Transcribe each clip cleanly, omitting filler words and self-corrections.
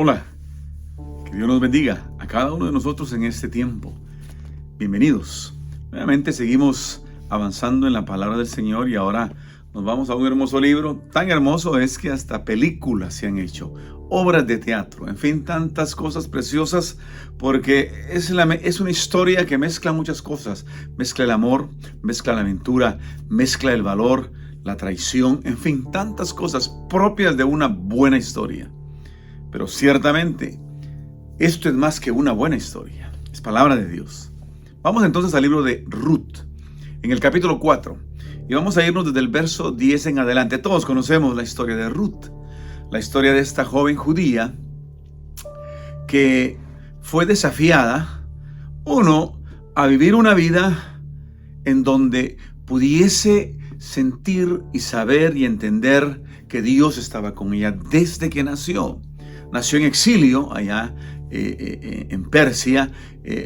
Hola, que Dios nos bendiga a cada uno de nosotros en este tiempo. Bienvenidos. Nuevamente seguimos avanzando en la palabra del Señor y ahora nos vamos a un hermoso libro. Tan hermoso es que hasta películas se han hecho, obras de teatro, en fin, tantas cosas preciosas porque es una historia que mezcla muchas cosas. Mezcla el amor, mezcla la aventura, mezcla el valor, la traición, en fin, tantas cosas propias de una buena historia. Pero ciertamente, esto es más que una buena historia. Es palabra de Dios. Vamos entonces al libro de Ruth, en el capítulo 4. Y vamos a irnos desde el verso 10 en adelante. Todos conocemos la historia de Ruth. La historia de esta joven judía que fue desafiada, a vivir una vida en donde pudiese sentir y saber y entender que Dios estaba con ella desde que nació. Nació en exilio allá en Persia,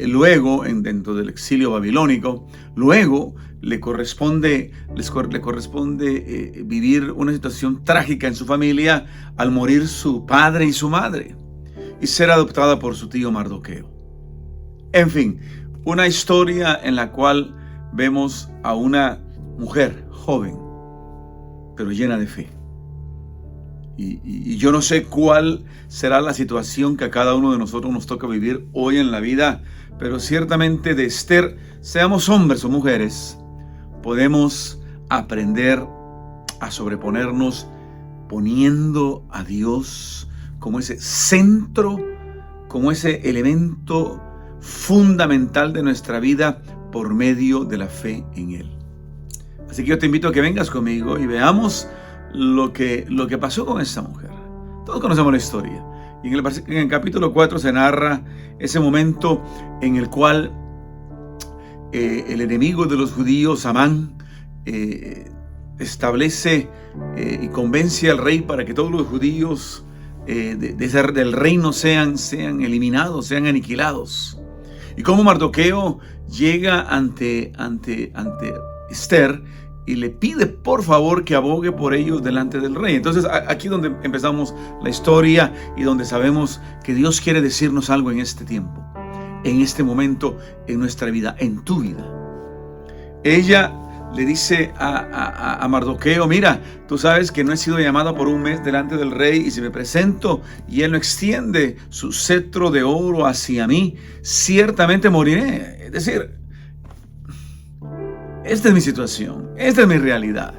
luego dentro del exilio babilónico. Luego le corresponde vivir una situación trágica en su familia al morir su padre y su madre y ser adoptada por su tío Mardoqueo. En fin, una historia en la cual vemos a una mujer joven, pero llena de fe. Y yo no sé cuál será la situación que a cada uno de nosotros nos toca vivir hoy en la vida, pero ciertamente de Esther, seamos hombres o mujeres, podemos aprender a sobreponernos poniendo a Dios como ese centro, como ese elemento fundamental de nuestra vida por medio de la fe en Él. Así que yo te invito a que vengas conmigo y veamos lo que pasó con esta mujer. Todos conocemos la historia. Y en el capítulo 4 se narra ese momento en el cual el enemigo de los judíos, Amán, establece y convence al rey para que todos los judíos del reino sean eliminados, sean aniquilados. Y cómo Mardoqueo llega ante Esther y le pide por favor que abogue por ellos delante del rey. Entonces aquí es donde empezamos la historia y donde sabemos que Dios quiere decirnos algo en este tiempo, en este momento, en nuestra vida, en tu vida. Ella le dice a Mardoqueo: mira, tú sabes que no he sido llamada por un mes delante del rey, y si me presento y él no extiende su cetro de oro hacia mí, ciertamente moriré. Es decir, esta es mi situación, esta es mi realidad.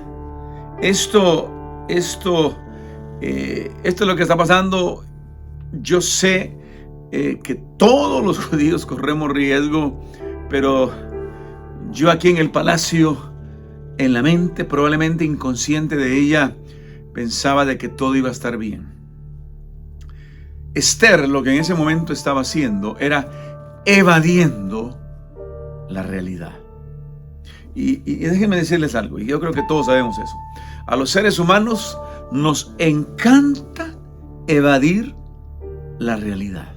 Esto es lo que está pasando. Yo sé que todos los judíos corremos riesgo, pero yo aquí en el palacio, en la mente probablemente inconsciente de ella, pensaba de que todo iba a estar bien. Esther, lo que en ese momento estaba haciendo era evadiendo la realidad. Y déjenme decirles algo, y yo creo que todos sabemos eso. A los seres humanos nos encanta evadir la realidad.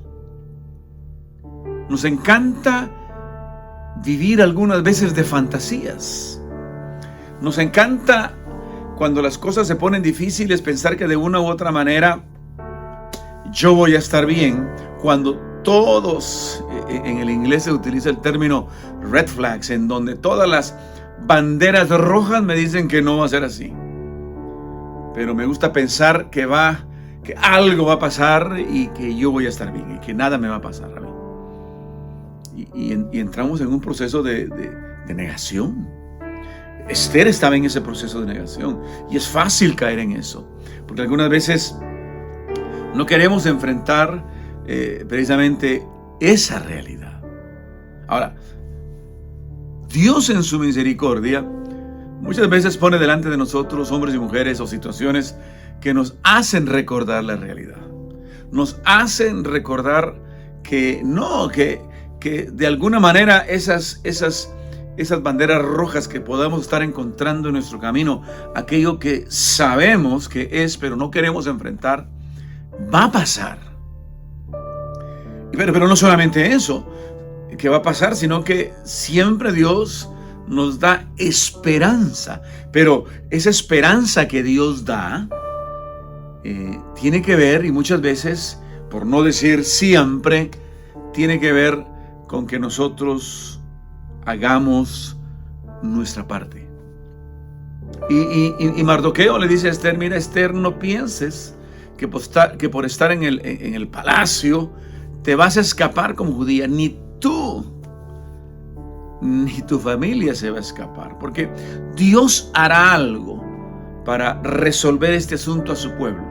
Nos encanta vivir algunas veces de fantasías. Nos encanta, cuando las cosas se ponen difíciles, pensar que de una u otra manera yo voy a estar bien, cuando todos, en el inglés se utiliza el término red flags, en donde todas las banderas rojas me dicen que no va a ser así. Pero me gusta pensar que algo va a pasar y que yo voy a estar bien y que nada me va a pasar a mí. Y entramos en un proceso de negación. Esther estaba en ese proceso de negación y es fácil caer en eso, porque algunas veces no queremos enfrentar precisamente esa realidad. Ahora, Dios en su misericordia muchas veces pone delante de nosotros hombres y mujeres o situaciones que nos hacen recordar la realidad. Nos hacen recordar que de alguna manera esas banderas rojas que podamos estar encontrando en nuestro camino, aquello que sabemos que es, pero no queremos enfrentar, va a pasar. Pero no solamente eso que va a pasar, sino que siempre Dios nos da esperanza. Pero esa esperanza que Dios da tiene que ver, y muchas veces por no decir siempre, tiene que ver con que nosotros hagamos nuestra parte. Y Mardoqueo le dice a Esther: mira, Esther, no pienses que por estar en el palacio te vas a escapar como judía. Ni tú ni tu familia se va a escapar, porque Dios hará algo para resolver este asunto a su pueblo,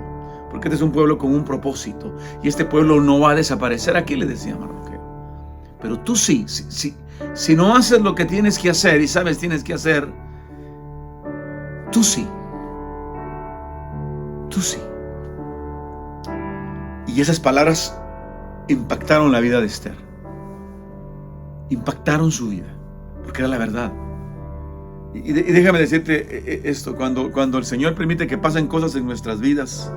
porque este es un pueblo con un propósito, y este pueblo no va a desaparecer. Aquí le decía Mardoqueo: pero tú sí, si no haces lo que tienes que hacer y sabes tienes que hacer, tú sí. Y esas palabras impactaron la vida de Esther, impactaron su vida, porque era la verdad. Y déjame decirte esto: cuando el Señor permite que pasen cosas en nuestras vidas,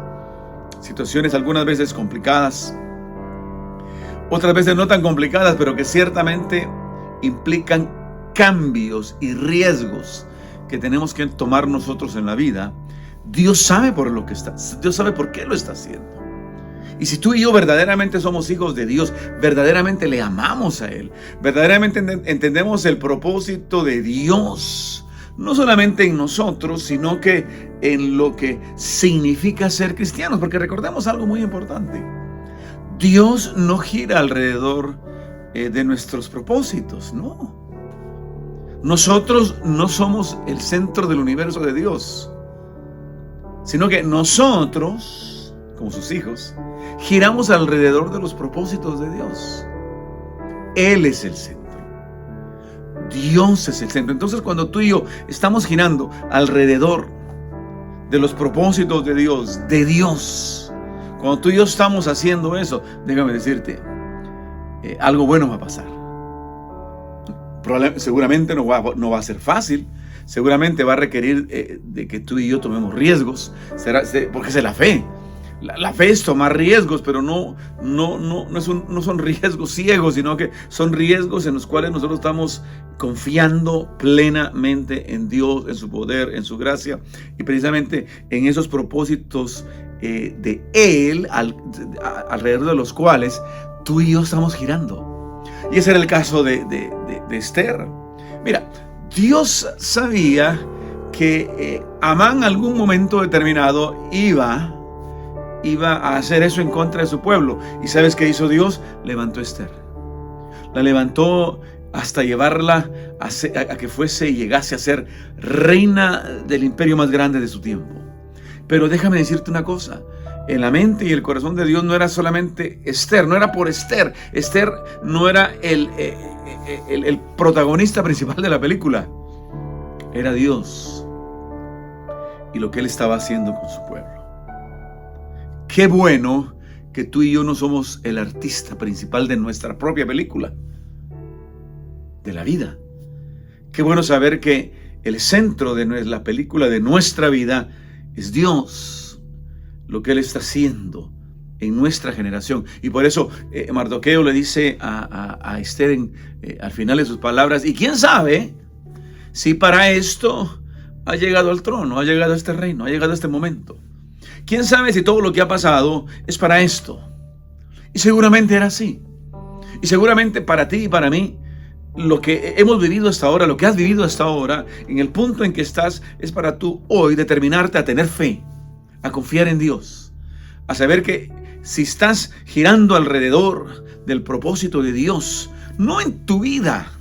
situaciones algunas veces complicadas, otras veces no tan complicadas, pero que ciertamente implican cambios y riesgos que tenemos que tomar nosotros en la vida, Dios sabe Dios sabe por qué lo está haciendo. Y si tú y yo verdaderamente somos hijos de Dios, verdaderamente le amamos a Él, verdaderamente entendemos el propósito de Dios, no solamente en nosotros, sino que en lo que significa ser cristianos. Porque recordemos algo muy importante: Dios no gira alrededor de nuestros propósitos, no. Nosotros no somos el centro del universo de Dios, sino que nosotros, como sus hijos, giramos alrededor de los propósitos de Dios. Él es el centro. Dios es el centro. Entonces, cuando tú y yo estamos girando alrededor de los propósitos de Dios, cuando tú y yo estamos haciendo eso, déjame decirte, algo bueno va a pasar. Seguramente no va a ser fácil. Seguramente va a requerir de que tú y yo tomemos riesgos, porque es la fe. La fe es tomar riesgos, pero no son riesgos ciegos, sino que son riesgos en los cuales nosotros estamos confiando plenamente en Dios, en su poder, en su gracia, y precisamente en esos propósitos de Él, alrededor de los cuales tú y yo estamos girando. Y ese era el caso de Esther. Mira, Dios sabía que Amán en algún momento determinado iba a hacer eso en contra de su pueblo. ¿Y sabes qué hizo Dios? Levantó a Esther. La levantó hasta llevarla a que fuese y llegase a ser reina del imperio más grande de su tiempo. Pero déjame decirte una cosa: en la mente y el corazón de Dios no era solamente Esther, no era por Esther. Esther no era el protagonista principal de la película. Era Dios y lo que Él estaba haciendo con su pueblo. Qué bueno que tú y yo no somos el artista principal de nuestra propia película, de la vida. Qué bueno saber que el centro de la película de nuestra vida es Dios, lo que Él está haciendo en nuestra generación. Y por eso Mardoqueo le dice a Esther al final de sus palabras: y quién sabe si para esto ha llegado al trono, ha llegado a este reino, ha llegado a este momento. ¿Quién sabe si todo lo que ha pasado es para esto? Y seguramente era así. Y seguramente para ti y para mí, lo que hemos vivido hasta ahora, lo que has vivido hasta ahora, en el punto en que estás, es para tú hoy determinarte a tener fe, a confiar en Dios, a saber que si estás girando alrededor del propósito de Dios, no en tu vida,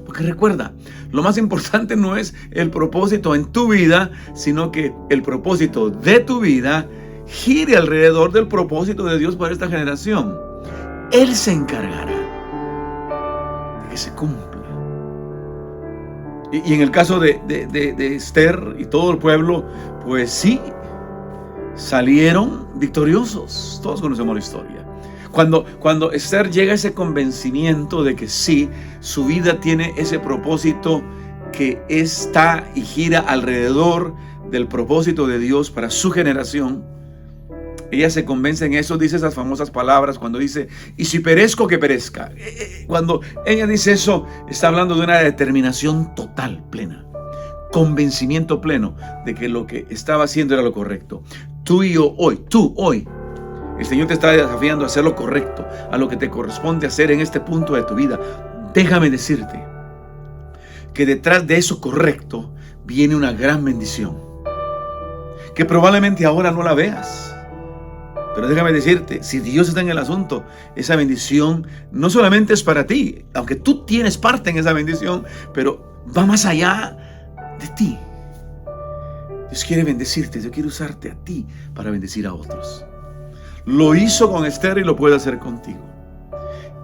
porque recuerda, lo más importante no es el propósito en tu vida, sino que el propósito de tu vida gire alrededor del propósito de Dios para esta generación. Él se encargará de que se cumpla. Y en el caso de Esther y todo el pueblo, pues sí, salieron victoriosos. Todos conocemos la historia. Cuando Esther llega a ese convencimiento de que sí, su vida tiene ese propósito que está y gira alrededor del propósito de Dios para su generación, ella se convence en eso, dice esas famosas palabras cuando dice: y si perezco, que perezca. Cuando ella dice eso, está hablando de una determinación total, plena, convencimiento pleno de que lo que estaba haciendo era lo correcto. Tú hoy El Señor te está desafiando a hacer lo correcto, a lo que te corresponde hacer en este punto de tu vida. Déjame decirte que detrás de eso correcto viene una gran bendición, que probablemente ahora no la veas. Pero déjame decirte, si Dios está en el asunto, esa bendición no solamente es para ti, aunque tú tienes parte en esa bendición, pero va más allá de ti. Dios quiere bendecirte, Dios quiere usarte a ti para bendecir a otros. Lo hizo con Esther y lo puede hacer contigo.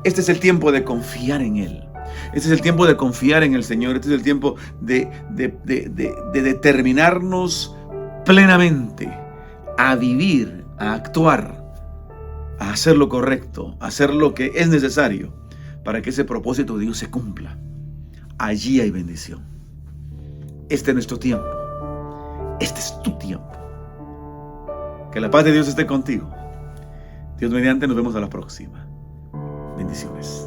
Este es el tiempo de confiar en Él. Este es el tiempo de confiar en el Señor. Este es el tiempo de determinarnos plenamente a vivir, a actuar, a hacer lo correcto, a hacer lo que es necesario para que ese propósito de Dios se cumpla. Allí hay bendición. Este es nuestro tiempo. Este es tu tiempo. Que la paz de Dios esté contigo. Dios mediante, nos vemos a la próxima. Bendiciones.